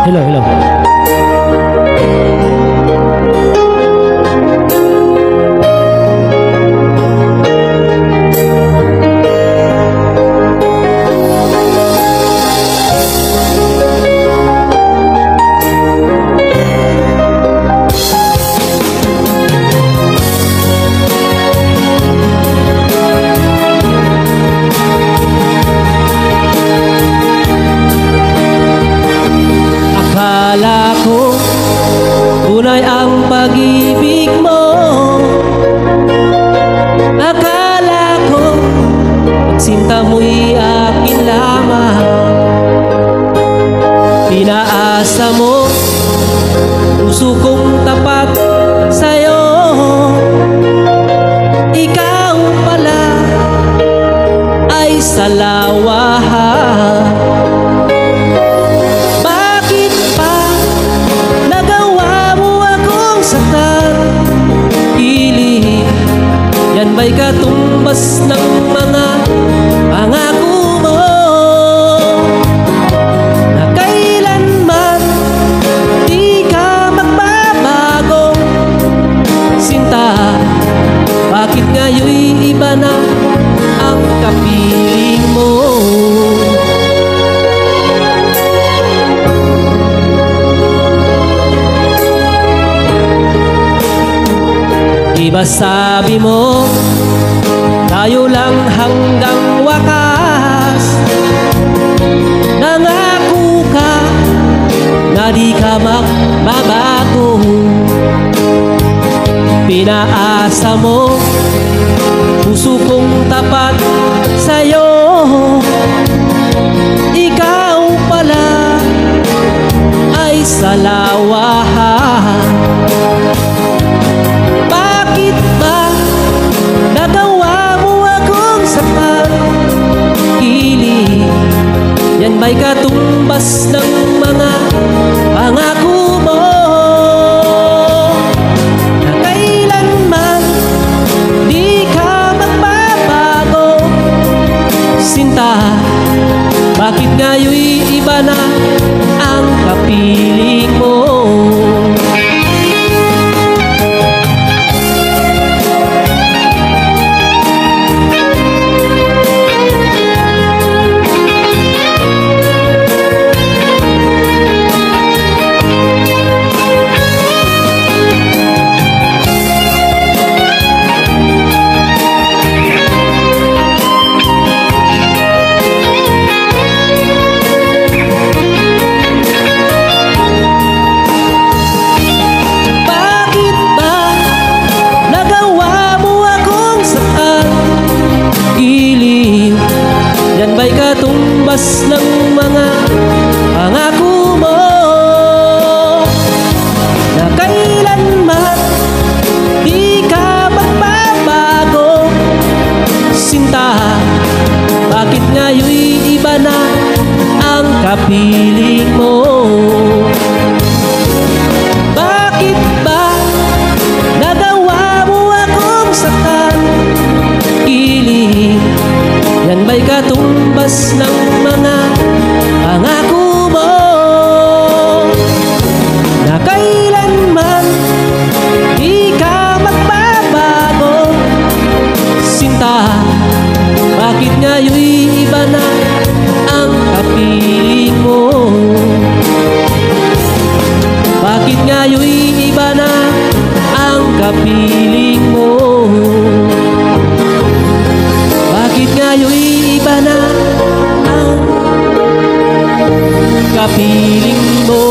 Hello, hello. Akala ko tunay ang pag-ibig mo. Akala ko pagsinta mo'y akin lamang. Pinaasa mo puso kong tapat sa'yo. Ikaw pala ay salawahan. Yan ba'y katumbas ng mga pangako mo na kailanman di ka magbabago? Sinta, bakit ngayon'y iba na ang kapiling mo? Diba sabi mo, tayo lang hanggang wakas? Nangako ka na di ka magbabago. Pinaasa mo puso kong tapat sa'yo. Ikaw pala ay salawahan. Yan ba'y katumbas ng mga pangako mo na kailanman di ka magbabago? Sinta, bakit ngayon'y iba na ang kapiling mo? Yan ba'y katumbas ng mga pangako mo na kailanman di ka magbabago? Sinta, bakit ngayon'y iba na ang kapiling mo? Bakit ba nagawa mo akong saktan? Yan ba'y katumbas ng mga pangako mo na kailanman di ka magbabago? Sinta, bakit ngayon'y iba na ang kapiling mo? Bakit ngayon'y iba na ang kapiling mo? Bakit ngayon'y iba na ang kapiling mo?